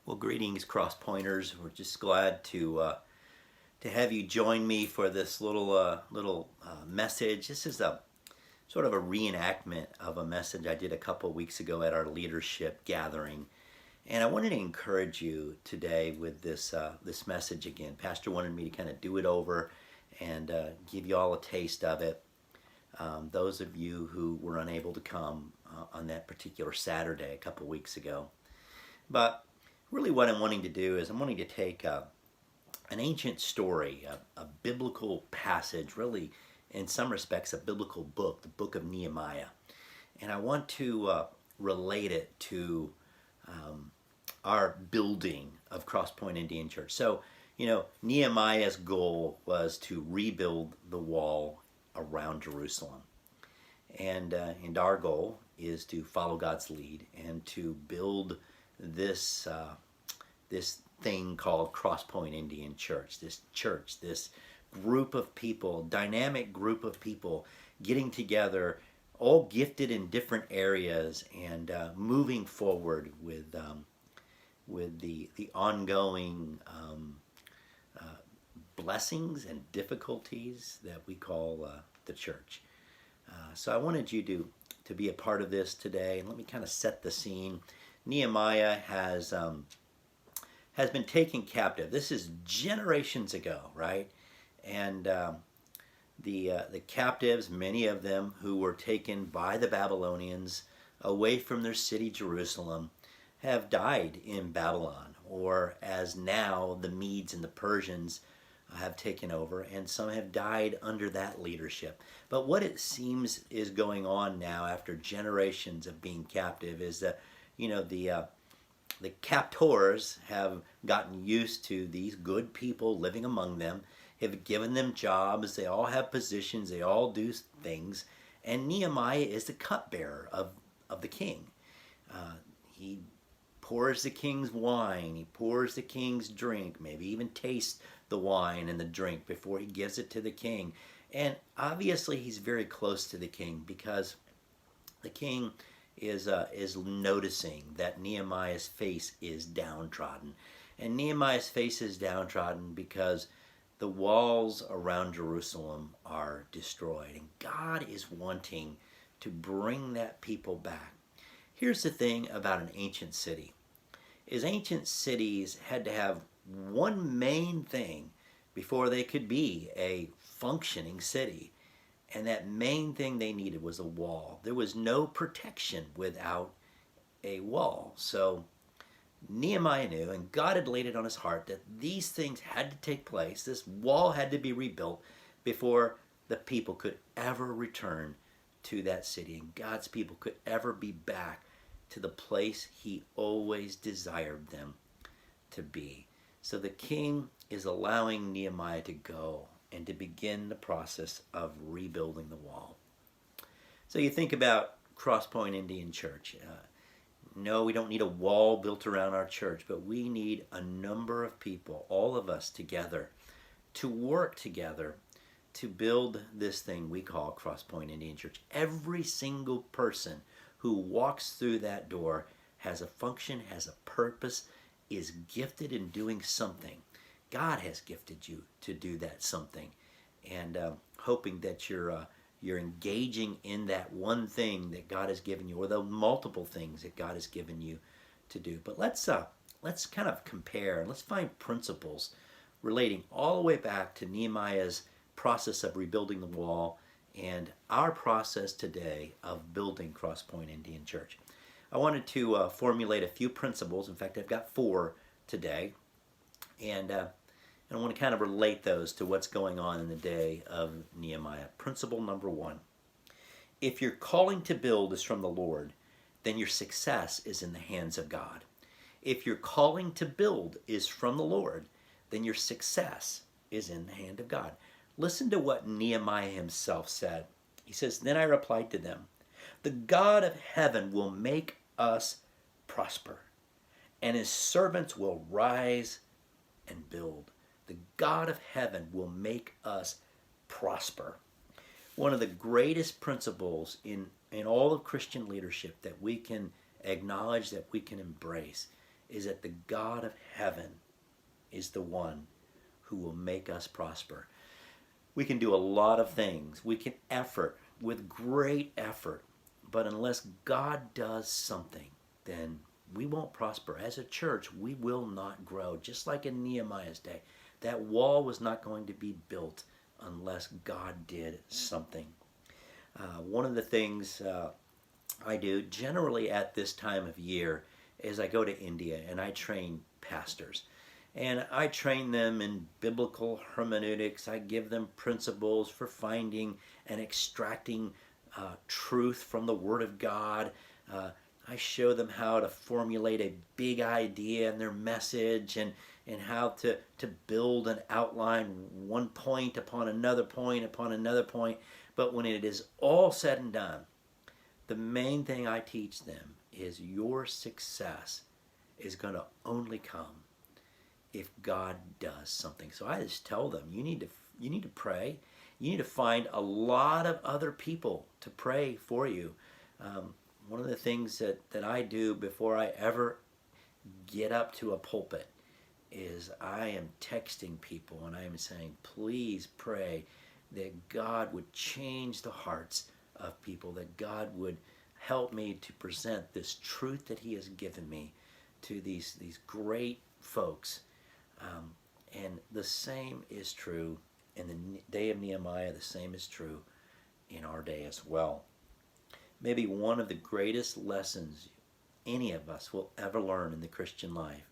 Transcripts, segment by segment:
Well, greetings, Cross Pointers. We're just glad to have you join me for this little message. This is a sort of a reenactment of a message I did a couple weeks ago at our leadership gathering, and I wanted to encourage you today with this message again. Pastor wanted me to kind of do it over and give you all a taste of it. Those of you who were unable to come on that particular Saturday a couple weeks ago, but really what I'm wanting to do is I'm wanting to take an ancient story, a biblical passage, really in some respects a biblical book, the book of Nehemiah, and I want to relate it to our building of Cross Point Indian Church. So, Nehemiah's goal was to rebuild the wall around Jerusalem. And our goal is to follow God's lead and to build this this thing called Cross Point Indian Church. This group of people, dynamic group of people, getting together, all gifted in different areas, and moving forward with the ongoing blessings and difficulties that we call the church. So I wanted you to be a part of this today, and let me kind of set the scene. Nehemiah has been taken captive. This is generations ago, right? And the captives, many of them who were taken by the Babylonians away from their city Jerusalem, have died in Babylon, or as now the Medes and the Persians have taken over, and some have died under that leadership. But what it seems is going on now after generations of being captive is that, the captors have gotten used to these good people living among them, have given them jobs, they all have positions, they all do things, and Nehemiah is the cupbearer of the king. He pours the king's wine, he pours the king's drink, maybe even tastes the wine and the drink before he gives it to the king. And obviously he's very close to the king because the king is noticing that Nehemiah's face is downtrodden. And Nehemiah's face is downtrodden because the walls around Jerusalem are destroyed. And God is wanting to bring that people back. Here's the thing about an ancient city, is ancient cities had to have one main thing before they could be a functioning city. And that main thing they needed was a wall. There was no protection without a wall. So Nehemiah knew, and God had laid it on his heart, that these things had to take place. This wall had to be rebuilt before the people could ever return to that city, and God's people could ever be back to the place he always desired them to be. So the king is allowing Nehemiah to go and to begin the process of rebuilding the wall. So you think about Cross Point Indian Church. No, we don't need a wall built around our church, but we need a number of people, all of us together, to work together to build this thing we call Cross Point Indian Church. Every single person who walks through that door has a function, has a purpose, is gifted in doing something. God has gifted you to do that something, and hoping that you're engaging in that one thing that God has given you, or the multiple things that God has given you to do. But let's kind of compare and let's find principles relating all the way back to Nehemiah's process of rebuilding the wall and our process today of building Cross Point Indian Church. I wanted to formulate a few principles. In fact, I've got 4 today, and I want to kind of relate those to what's going on in the day of Nehemiah. Principle number 1. If your calling to build is from the Lord, then your success is in the hands of God. If your calling to build is from the Lord, then your success is in the hand of God. Listen to what Nehemiah himself said. He says, "Then I replied to them, the God of heaven will make us prosper, and his servants will rise and build." The God of heaven will make us prosper. One of the greatest principles in all of Christian leadership that we can acknowledge, that we can embrace, is that the God of heaven is the one who will make us prosper. We can do a lot of things. We can effort with great effort. But unless God does something, then we won't prosper. As a church, we will not grow. Just like in Nehemiah's day, that wall was not going to be built unless God did something. One of the things I do generally at this time of year is I go to India and I train pastors. And I train them in biblical hermeneutics. I give them principles for finding and extracting truth from the Word of God. I show them how to formulate a big idea in their message, and how to build and outline one point upon another point upon another point. But when it is all said and done, the main thing I teach them is your success is going to only come if God does something. So I just tell them, you need to pray. You need to find a lot of other people to pray for you. One of the things that I do before I ever get up to a pulpit is I am texting people and I am saying, please pray that God would change the hearts of people, that God would help me to present this truth that He has given me to these great folks. And the same is true in the day of Nehemiah. The same is true in our day as well. Maybe one of the greatest lessons any of us will ever learn in the Christian life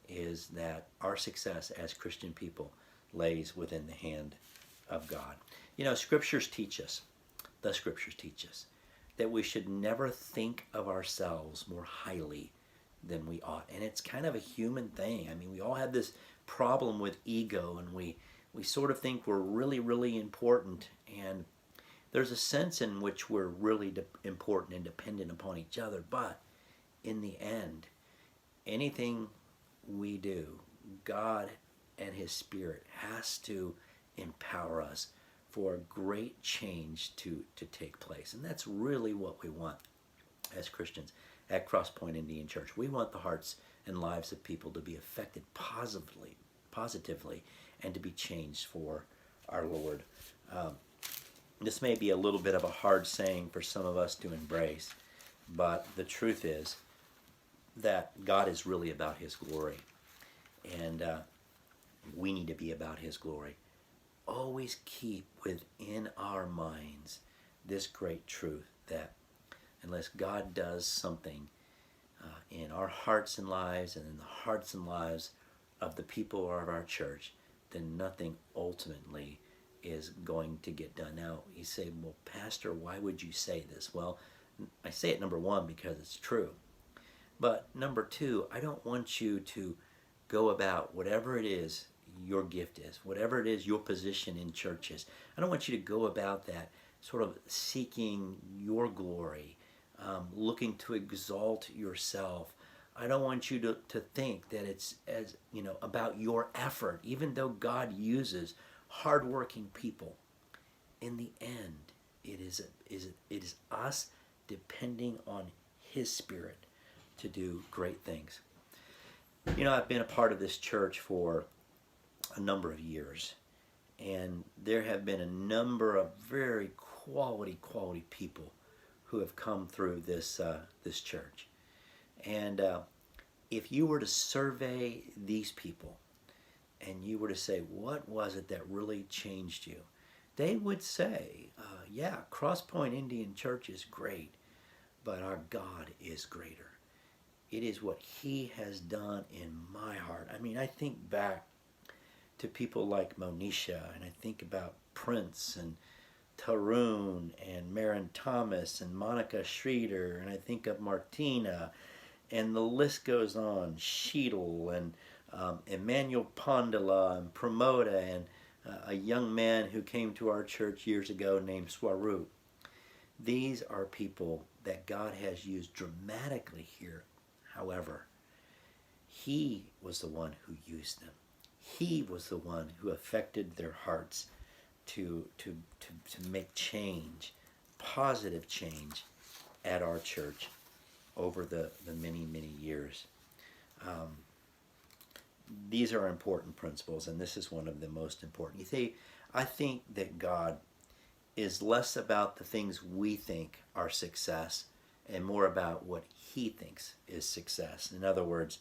is that our success as Christian people lays within the hand of God. You know, scriptures teach us, the scriptures teach us, that we should never think of ourselves more highly than we ought. And it's kind of a human thing. I mean, we all have this problem with ego, and we sort of think we're really, really important. And there's a sense in which we're really important and dependent upon each other. But in the end, anything we do, God and His Spirit has to empower us for great change to take place. And that's really what we want as Christians at Crosspoint Indian Church. We want the hearts and lives of people to be affected positively, and to be changed for our Lord. This may be a little bit of a hard saying for some of us to embrace, but the truth is that God is really about His glory, and we need to be about His glory. Always keep within our minds this great truth that unless God does something in our hearts and lives, and in the hearts and lives of the people of our church, then nothing ultimately is going to get done. Now, you say, well, Pastor, why would you say this? Well, I say it, number one, because it's true. But number two, I don't want you to go about whatever it is your gift is, whatever it is your position in church is. I don't want you to go about that sort of seeking your glory, looking to exalt yourself. I don't want you to think that it's about your effort, even though God uses hardworking people. In the end, it is us depending on His Spirit to do great things. You know, I've been a part of this church for a number of years, and there have been a number of very quality people who have come through this church. And if you were to survey these people and you were to say, what was it that really changed you? They would say, yeah, Crosspoint Indian Church is great, but our God is greater. It is what He has done in my heart. I mean, I think back to people like Monisha, and I think about Prince and Tarun and Marin Thomas and Monica Schroeder, and I think of Martina, and the list goes on, Sheetal and Emmanuel Pondala and Pramoda, and a young man who came to our church years ago named Swaroop. These are people that God has used dramatically here. However, He was the one who used them. He was the one who affected their hearts to make change, positive change at our church over the many, many years. Um, these are important principles, and this is one of the most important. You see, I think that God is less about the things we think are success and more about what he thinks is success. In other words,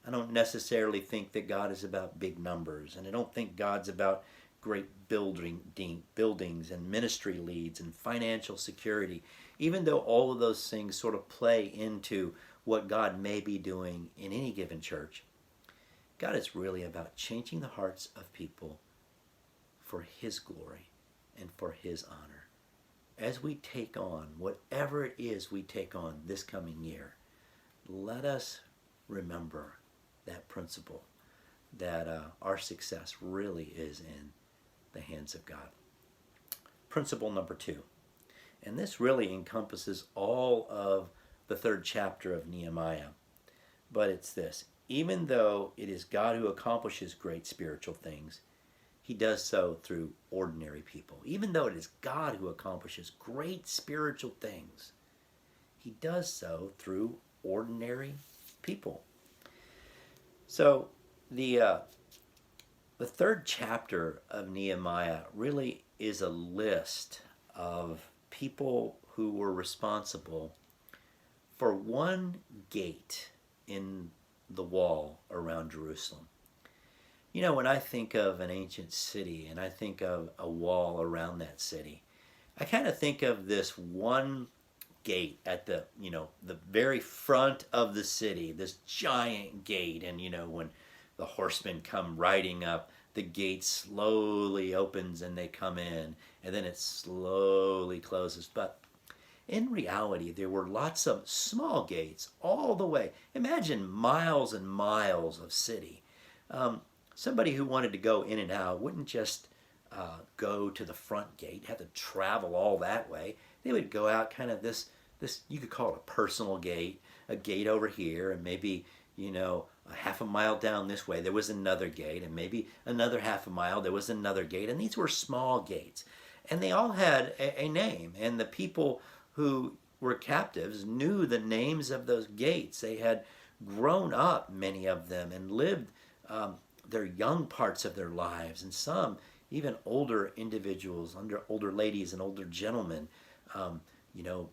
I don't necessarily think that God is about big numbers, and I don't think God's about great buildings and ministry leads and financial security, even though all of those things sort of play into what God may be doing in any given church. God is really about changing the hearts of people for his glory and for his honor. As we take on whatever it is we take on this coming year, let us remember that principle that our success really is in the hands of God. Principle number 2, and this really encompasses all of the 3rd chapter of Nehemiah, but it's this: even though it is God who accomplishes great spiritual things, he does so through ordinary people. Even though it is God who accomplishes great spiritual things, he does so through ordinary people. So the 3rd chapter of Nehemiah really is a list of people who were responsible for one gate in the wall around Jerusalem. You know, when I think of an ancient city and I think of a wall around that city, I kind of think of this one gate at the very front of the city, this giant gate. And, when the horsemen come riding up, the gate slowly opens and they come in, and then it slowly closes. But in reality, there were lots of small gates all the way. Imagine miles and miles of city. Somebody who wanted to go in and out wouldn't just go to the front gate, have to travel all that way. They would go out kind of this you could call it a personal gate, a gate over here, and maybe, a half a mile down this way there was another gate, and maybe another half a mile there was another gate, and these were small gates. And they all had a name, and the people who were captives knew the names of those gates. They had grown up, many of them, and lived their young parts of their lives, and some even older individuals, older ladies and older gentlemen,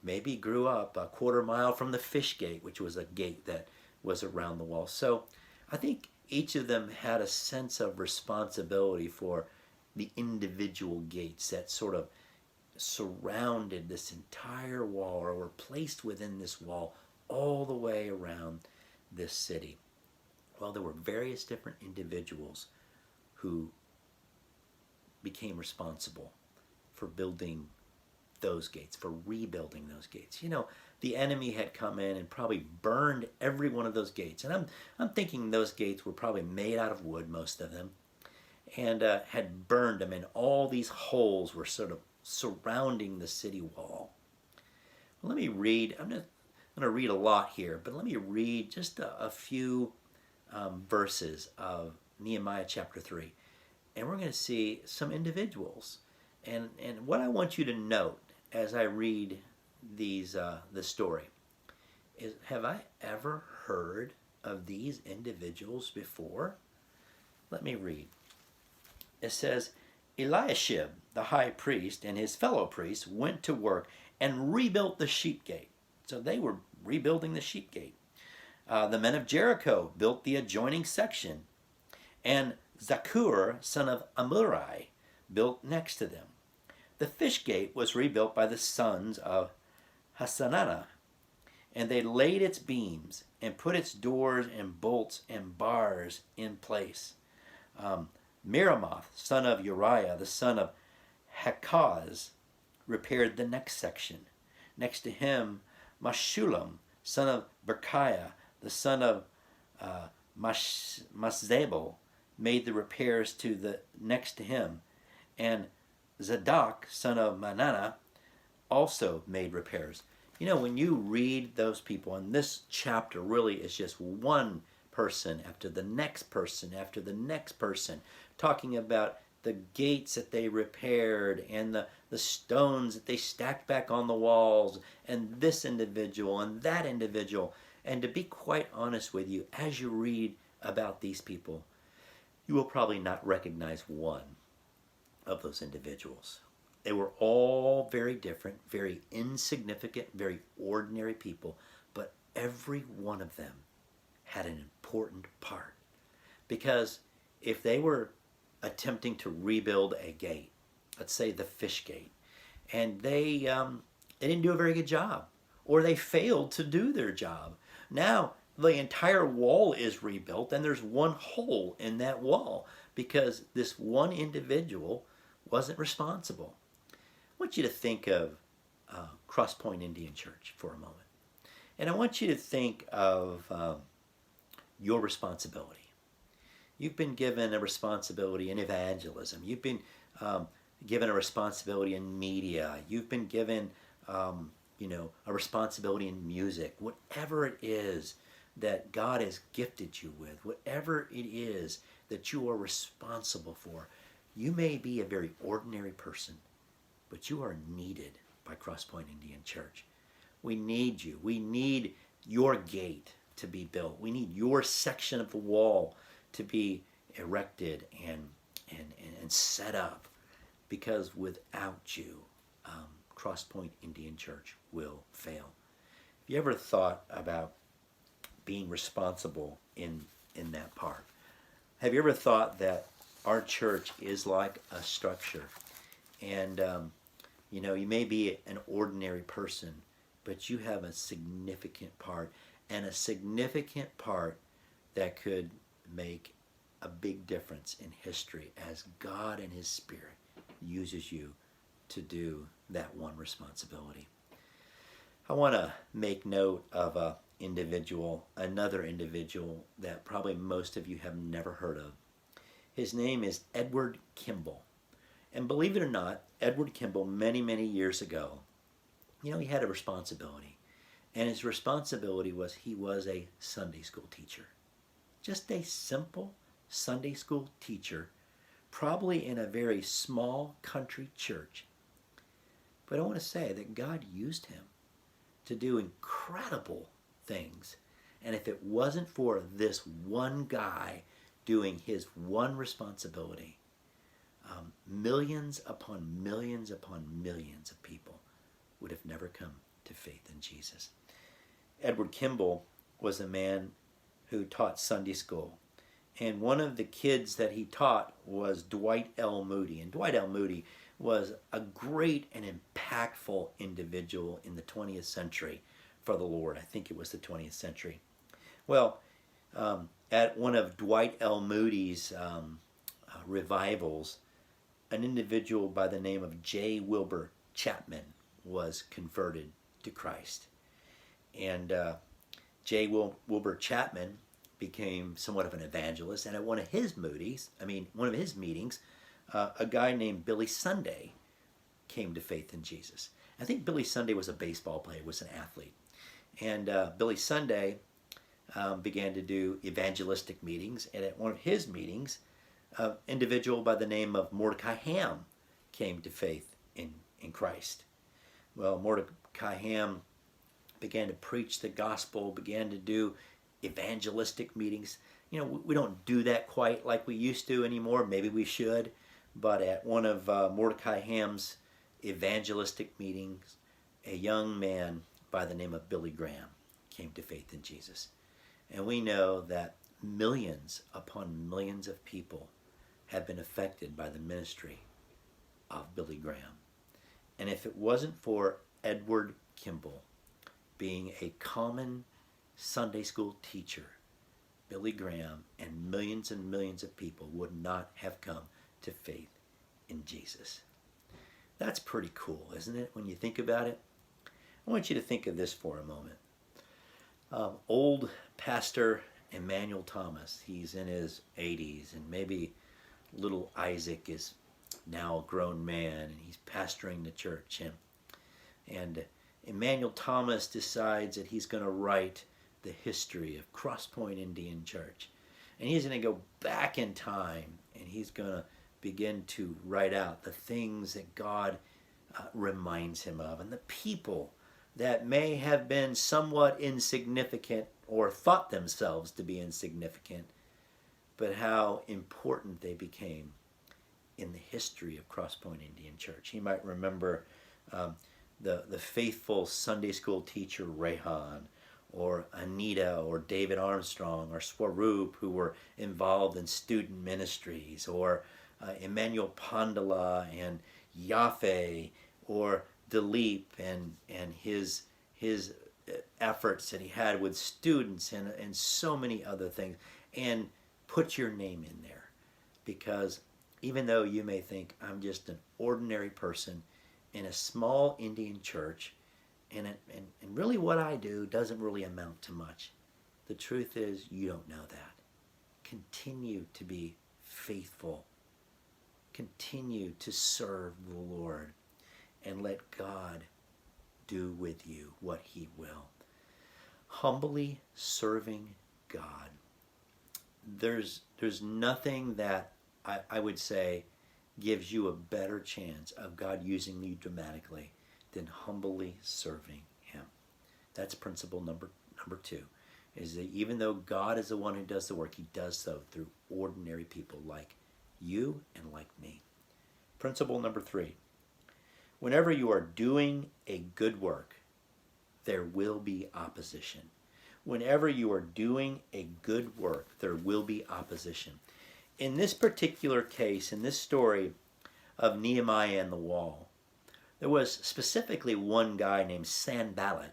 maybe grew up a quarter mile from the fish gate, which was a gate that was around the wall. So I think each of them had a sense of responsibility for the individual gates that sort of surrounded this entire wall, or were placed within this wall all the way around this city. Well, there were various different individuals who became responsible for building those gates, for rebuilding those gates. The enemy had come in and probably burned every one of those gates. And I'm thinking those gates were probably made out of wood, most of them, and had burned them, and all these holes were sort of surrounding the city wall. Well, let me read. I'm not going to read a lot here, but let me read just a few verses of Nehemiah chapter 3. And we're going to see some individuals. And what I want you to note as I read this story is, have I ever heard of these individuals before? Let me read. It says, Eliashib, the high priest, and his fellow priests went to work and rebuilt the sheep gate. So they were rebuilding the sheep gate. The men of Jericho built the adjoining section, and Zakur, son of Amurai, built next to them. The fish gate was rebuilt by the sons of Hasanana, and they laid its beams and put its doors and bolts and bars in place. Miramoth, son of Uriah, the son of Hakaz, repaired the next section. Next to him, Mashullam, son of Berkiah, the son of Mashzabel, made the repairs to the next to him, and Zadok, son of Manana, also made repairs. When you read those people, and this chapter really is just one person after the next person after the next person, talking about the gates that they repaired and the stones that they stacked back on the walls, and this individual and that individual. And to be quite honest with you, as you read about these people, you will probably not recognize one of those individuals. They were all very different, very insignificant, very ordinary people, but every one of them had an important part. Because if they were attempting to rebuild a gate, let's say the fish gate, and they didn't do a very good job, or they failed to do their job, now the entire wall is rebuilt, and there's one hole in that wall because this one individual wasn't responsible. I want you to think of Cross Point Indian Church for a moment. And I want you to think of your responsibility. You've been given a responsibility in evangelism. You've been given a responsibility in media. You've been given, a responsibility in music. Whatever it is that God has gifted you with, whatever it is that you are responsible for, you may be a very ordinary person, but you are needed by Cross Point Indian Church. We need you. We need your gate to be built. We need your section of the wall to be erected and set up, because without you, Cross Point Indian Church will fail. Have you ever thought about being responsible in that part? Have you ever thought that our church is like a structure, and you may be an ordinary person, but you have a significant part, and a significant part that could make a big difference in history as God and His Spirit uses you to do that one responsibility. I want to make note of another individual that probably most of you have never heard of. His name is Edward Kimball. And believe it or not, Edward Kimball, many, many years ago, he had a responsibility. And his responsibility was he was a Sunday school teacher. Just a simple Sunday school teacher, probably in a very small country church. But I want to say that God used him to do incredible things. And if it wasn't for this one guy doing his one responsibility, millions upon millions upon millions of people would have never come to faith in Jesus. Edward Kimball was a man who taught Sunday school. And one of the kids that he taught was Dwight L. Moody. And Dwight L. Moody was a great and impactful individual in the 20th century for the Lord. I think it was the 20th century. Well, at one of Dwight L. Moody's revivals, an individual by the name of J. Wilbur Chapman was converted to Christ. And J. Wilbur Chapman became somewhat of an evangelist, and at one of his meetings, a guy named Billy Sunday came to faith in Jesus. I think Billy Sunday was a baseball player, was an athlete. And Billy Sunday began to do evangelistic meetings, and at one of his meetings, an individual by the name of Mordecai Ham came to faith in Christ. Well, Mordecai Ham began to preach the gospel, began to do evangelistic meetings. We don't do that quite like we used to anymore. Maybe we should. But at one of Mordecai Ham's evangelistic meetings, a young man by the name of Billy Graham came to faith in Jesus. And we know that millions upon millions of people have been affected by the ministry of Billy Graham. And if it wasn't for Edward Kimball being a common Sunday school teacher, Billy Graham and millions of people would not have come to faith in Jesus. That's pretty cool, isn't it, when you think about it? I want you to think of this for a moment. Old Pastor Emmanuel Thomas, he's in his 80s, and maybe little Isaac is now a grown man, and he's pastoring the church. And Emmanuel Thomas decides that he's going to write the history of Cross Point Indian Church. And he's going to go back in time, and he's going to begin to write out the things that God reminds him of, and the people that may have been somewhat insignificant or thought themselves to be insignificant, but how important they became in the history of Cross Point Indian Church. You might remember the faithful Sunday school teacher Rehan, or Anita, or David Armstrong, or Swaroop, who were involved in student ministries, or Emmanuel Pandala and Yafe, or Dilip and his efforts that he had with students, and so many other things. And put your name in there, because even though you may think I'm just an ordinary person in a small Indian church, and really what I do doesn't really amount to much, the truth is you don't know that. Continue to be faithful. Continue to serve the Lord, and let God do with you what he will. Humbly serving God. There's nothing that I would say gives you a better chance of God using you dramatically than humbly serving him. That's principle number 2, is that even though God is the one who does the work, he does so through ordinary people like you and like me. Principle number 3, whenever you are doing a good work, there will be opposition. Whenever you are doing a good work, there will be opposition. In this particular case, in this story of Nehemiah and the wall, there was specifically one guy named Sanballat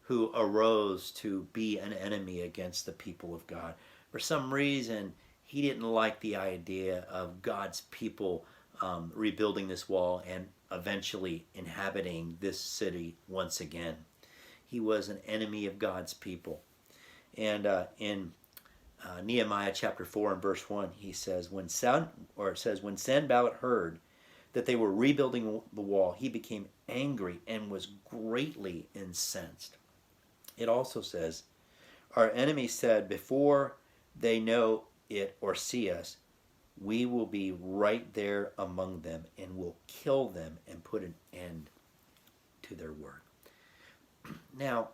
who arose to be an enemy against the people of God. For some reason, he didn't like the idea of God's people rebuilding this wall and eventually inhabiting this city once again. He was an enemy of God's people. And in Nehemiah chapter 4 and verse 1, he says, when Sanballat heard that they were rebuilding the wall, he became angry and was greatly incensed. It also says, our enemies said, before they know it or see us, we will be right there among them and will kill them and put an end to their work. Now,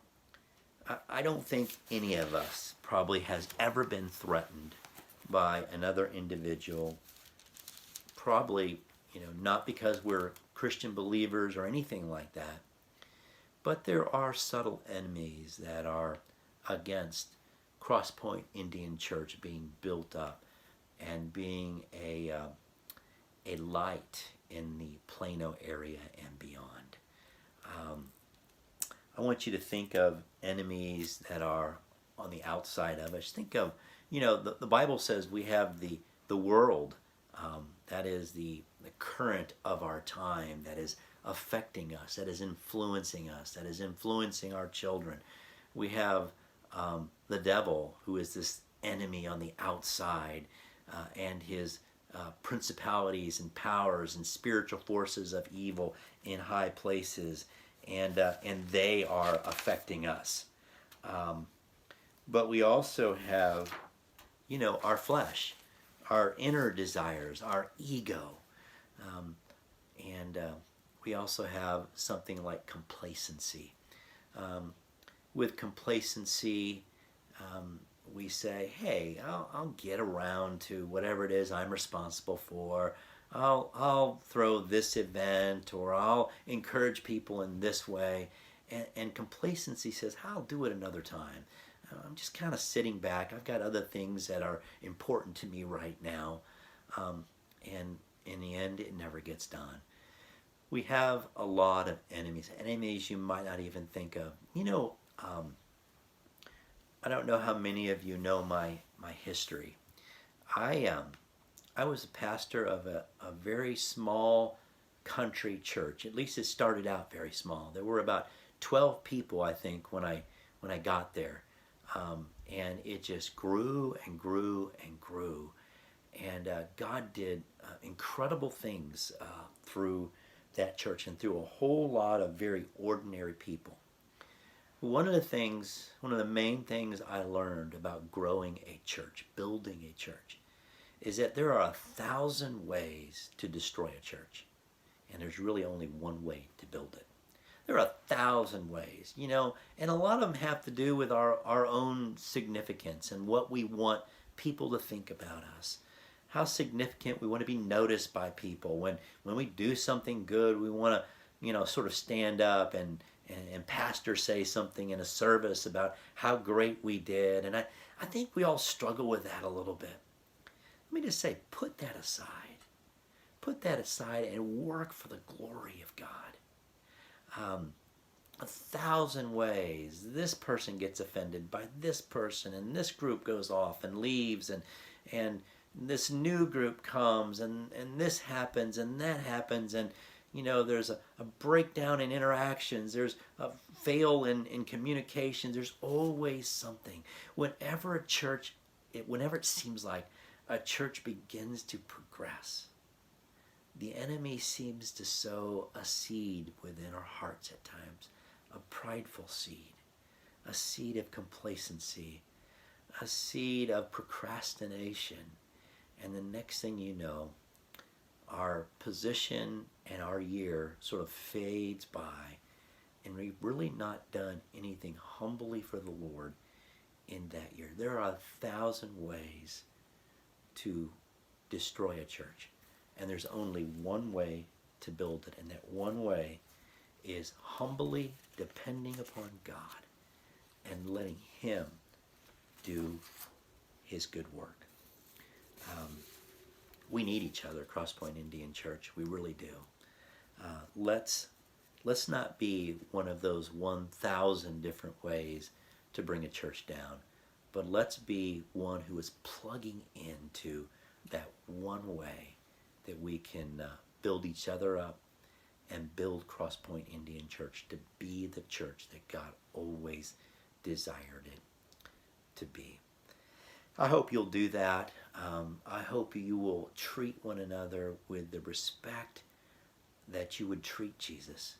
I don't think any of us probably has ever been threatened by another individual, probably, not because we're Christian believers or anything like that, but there are subtle enemies that are against Cross Point Indian Church being built up and being a light in the Plano area and beyond. I want you to think of enemies that are on the outside of us. Think of, the Bible says we have the world, that is the current of our time, that is affecting us, that is influencing us, that is influencing our children. We have the devil, who is this enemy on the outside, and his principalities and powers and spiritual forces of evil in high places, and they are affecting us. But we also have, our flesh, our inner desires, our ego, and we also have something like complacency. With complacency, we say, hey, I'll get around to whatever it is I'm responsible for. I'll throw this event, or I'll encourage people in this way. And complacency says, I'll do it another time. I'm just kind of sitting back. I've got other things that are important to me right now. And in the end, it never gets done. We have a lot of enemies you might not even think of. I don't know how many of you know my history. I was a pastor of a very small country church. At least it started out very small. There were about 12 people, I think, when I got there. And it just grew and grew and grew. And God did incredible things through that church and through a whole lot of very ordinary people. One of the main things I learned about growing a church, building a church, is that there are 1,000 ways to destroy a church. And there's really only one way to build it. There are 1,000 ways, and a lot of them have to do with our own significance and what we want people to think about us. How significant we want to be noticed by people. When we do something good, we want to, sort of stand up and pastor say something in a service about how great we did. And I think we all struggle with that a little bit. Let me just say, put that aside. Put that aside and work for the glory of God. 1,000 ways. This person gets offended by this person, and this group goes off and leaves, and this new group comes, and this happens, and that happens, and there's a breakdown in interactions. There's a fail in communication. There's always something. Whenever it seems like a church begins to progress, the enemy seems to sow a seed within our hearts at times, a prideful seed, a seed of complacency, a seed of procrastination. And the next thing you know, our position and our year sort of fades by, and we've really not done anything humbly for the Lord in that year. There are 1,000 ways to destroy a church. And there's only one way to build it, and that one way is humbly depending upon God and letting Him do His good work. We need each other, Crosspoint Indian Church. We really do. Let's not be one of those 1,000 different ways to bring a church down, but let's be one who is plugging into that one way that we can build each other up and build Crosspoint Indian Church to be the church that God always desired it to be. I hope you'll do that. I hope you will treat one another with the respect that you would treat Jesus.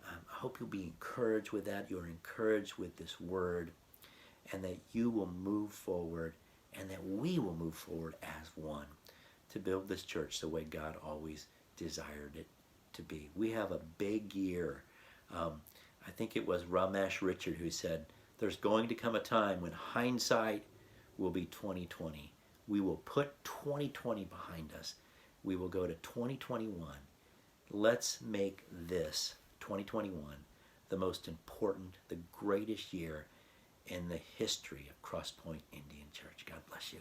I hope you'll be encouraged with that. You're encouraged with this word, and that you will move forward, and that we will move forward as one to build this church the way God always desired it to be. We have a big year. I think it was Ramesh Richard who said, there's going to come a time when hindsight will be 2020. We will put 2020 behind us. We will go to 2021. Let's make this 2021 the most important, the greatest year in the history of Crosspoint Indian Church. God bless you.